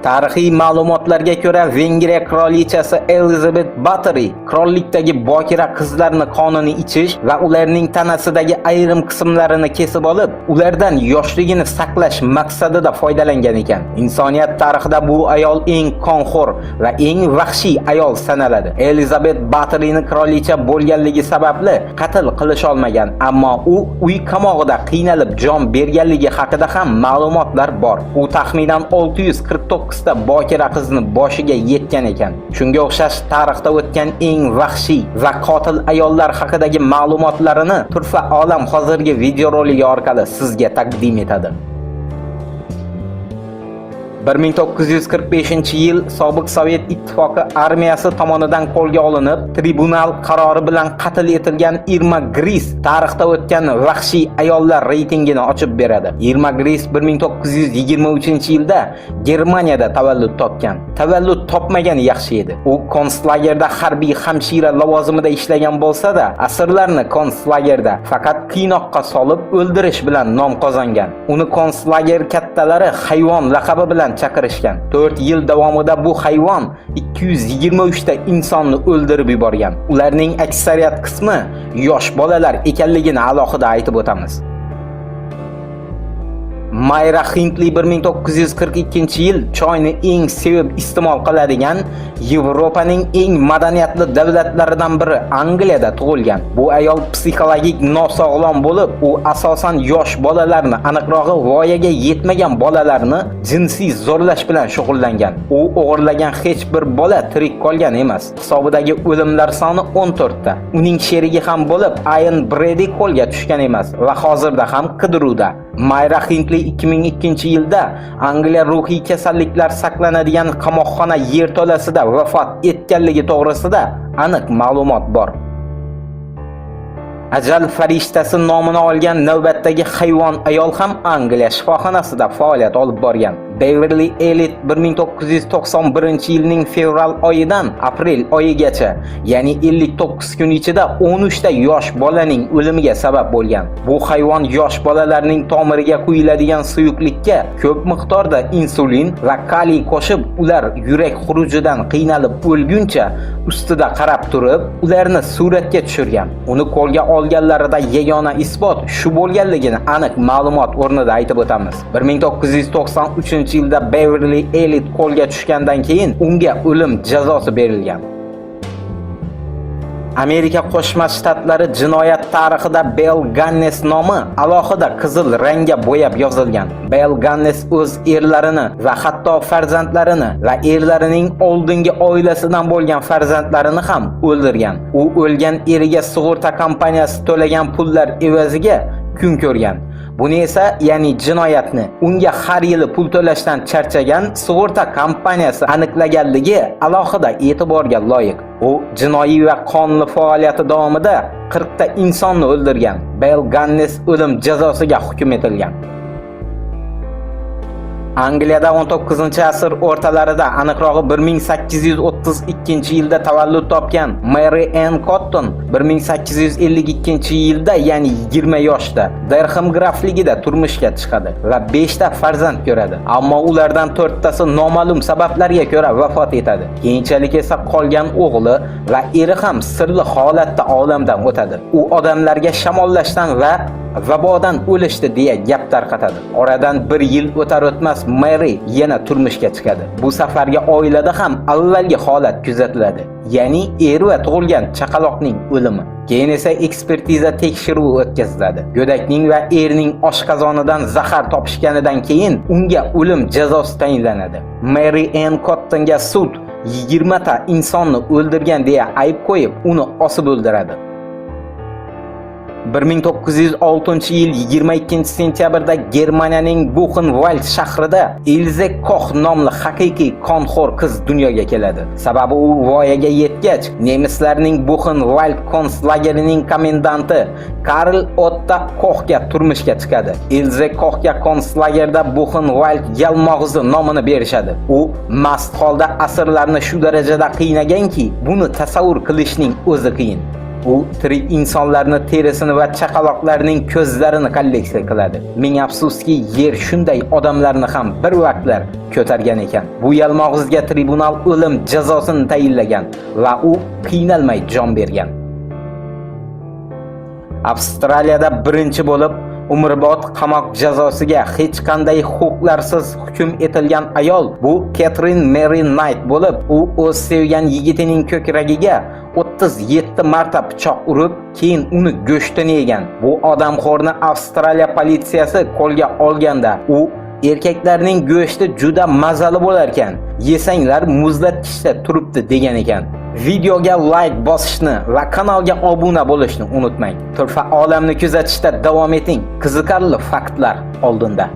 Tarixiy ma'lumotlarga ko'ra, Vengriya qirolichasi Elizabeth Bathory qirollikdagi bokira qizlarni qonini ichish va ularning tanasidagi ayrim qismlarini kesib olib, ulardan yoshligini saqlash maqsadida foydalangan ekan. Insoniyat tarixida bu ayol eng qonxo'r va eng vahshiy ayol sanaladi. Elizabeth Bathoryni qirolicha bo'lganligi sababli qatl qilish olmagan, ammo u uy qamog'ida qiynalib jon berganligi haqida ham ma'lumotlar bor. U taxminan 649 ta bokira qizni boshiga yetgan ekan. Shunga o'xshash tarixda o'tgan eng vahshiy va qotil ayollar haqidagi ma'lumotlarini Turfa olam hozirgi videoroligi orqali sizga taqdim etadi. 1945-yil sobiq Sovet ittifoqi armiyasi tomonidan qo'lga olinib, tribunal qarori bilan qatl etilgan Irma Gris tarixda o'tgan vahshiy ayollar reytingini ochib beradi. Irma Gris 1923-yilda Germaniyada tavallud topgan. Tavallud topmagani yaxshi edi. U konslagerda harbiy hamshira lavozimida ishlagan bo'lsa-da, asirlarni konslagerda faqat qiynoqqa solib o'ldirish bilan nom qozongan. Uni konslager kattalari hayvon laqabi bilan chaqirishgan. 4 yil davomida bu hayvon 223 ta insonni o'ldirib yuborgan. Ularning aksariyat qismi yosh bolalar ekanligini alohida aytib o'tamiz. Mayra Hindley 1942-yil choyni eng sevib iste'mol qiladigan Yevropaning eng madaniyatli davlatlaridan biri Angliyada tug'ilgan. Bu ayol psixologik nosog'lom bo'lib, u asosan yosh bolalarni, aniqrog'i voyaga yetmagan bolalarni jinsiy zo'rlash bilan shug'ullangan. U o'g'irlagan hech bir bola tirik qolgan emas. Hisobidagi o'limlar soni 14 ta. Uning sherigi ham bo'lib, Ian Brady qo'lga tushgan emas va hozirda ham qidiruvda. Mayra Hindley 2002-yilda Angliya ruhiy kasalliklar saqlanadigan qamoqxona yerto'lasida vafot etganligi to'g'risida aniq ma'lumot bor. Ajal farishtasi nomini olgan navbatdagi hayvon ayol ham Angliya shifoxonasida faoliyat olib borgan. Beverly Elliot 1991-yilning fevral oyidan aprel oyigacha, ya'ni 59 kun ichida 13 ta yosh bolaning o'limiga sabab bo'lgan. Bu hayvon yosh bolalarning tomiriga quyiladigan suyuqlikka ko'p miqdorda insulin va kaliy qo'shib, ular yurak xurujidan qiynalib o'lguncha ustida qarab turib, ularni suratga tushirgan. Uni qo'lga olganlarida yagona isbot shu bo'lganligini aniq ma'lumot o'rnida aytib o'tamiz. 1993-yilda Beverly Elliot qo'lga tushgandan keyin unga o'lim jazosi berilgan. Amerika Qo'shma Shtatlari jinoyat tarixida Bell Gannes nomi alohida qizil rangga bo'yab yozilgan. Bell Gannes o'z erlarini va hatto farzandlarini va erlarining oldingi oilasidan bo'lgan farzandlarini ham o'ldirgan. U o'lgan eriga sug'urta kompaniyasi to'lagan pullar evaziga kun ko'rgan. Buni esa, ya'ni jinoyatni unga har yili pul to'lashdan charchagan sug'urta kompaniyasi aniqlaganligi alohida e'tiborga loyiq. U jinoiy va qonli faoliyati davomida 40 ta insonni o'ldirgan. Bell Gannes o'lim jazosiga hukm etilgan. Angliyada 19-asr o'rtalarida, aniqrog'i 1832-yilda tavallud topgan Mary Ann Cotton 1852-yilda, ya'ni 20 yoshda Derham grafligida turmushga chiqadi va 5 ta farzand ko'radi. Ammo ulardan 4 tasi noma'lum sabablarga ko'ra vafot etadi. Keyinchalik esa qolgan o'g'li va eri ham sirli holatda olamdan o'tadi. U odamlarga shamollashdan va vabodan o'lishdi deya gap tarqatadi. Oradan 1 yil o'tar o'tmas Mary yana turmushga chiqadi. Bu safarga oilada ham avvalgi holat kuzatiladi, ya'ni er va tug'ilgan chaqaloqning o'limi. Keyin esa ekspertiza tekshiruvi o'tkaziladi. Go'dakning va erning oshqozonidan zahar topishganidan keyin unga o'lim jazosi tayinlanadi. Mary Ann Cottonga sud 20 ta insonni o'ldirgan deya ayb qo'yib, uni osib o'ldiradi. 1906-yil 22-sentyabrda Germaniyaning Buchenwald shahrida Ilze Koch nomli haqiqiy qonxo'r qiz dunyoga keladi. Sababi u voyaga yetgach, nemislarning Buchenwald konslagerining komendanti Karl Otto Kochga turmushga chiqadi. Ilze Kochga konslagerda Buchenwald yalmog'izi nomini berishadi. U mast holda asirlarni shu darajada qiynaganki, buni tasavvur qilishning o'zi qiyin. U tirik insonlarning terisini va chaqaloqlarning ko'zlarini kolleksiya qiladi. Ming afsuski, yer shunday odamlarni ham bir vaqtlar ko'targan ekan. Bu yalmog'izga tribunal o'lim jazosini tayinlagan va u qiynalmay jon bergan. Avstraliyada birinchi bo'lib umrbod qamoq jazosiga hech qanday huquqlarsiz hukm etilgan ayol bu Catherine Mary Knight bo'lib, u o'z sevgan yigitining ko'kragiga 37 marta pichoq urib, keyin uni go'shtini yegan. Bu odamxo'rni Avstraliya politsiyasi qo'lga olganda u erkaklarning go'shti juda mazali bo'lar ekan, yesanglar muzlatkichda turibdi degan ekan. Videoga like bosishni va kanalga obuna bo'lishni unutmang. Turfa olamni kuzatishda davom eting. Qiziqarli faktlar oldinda.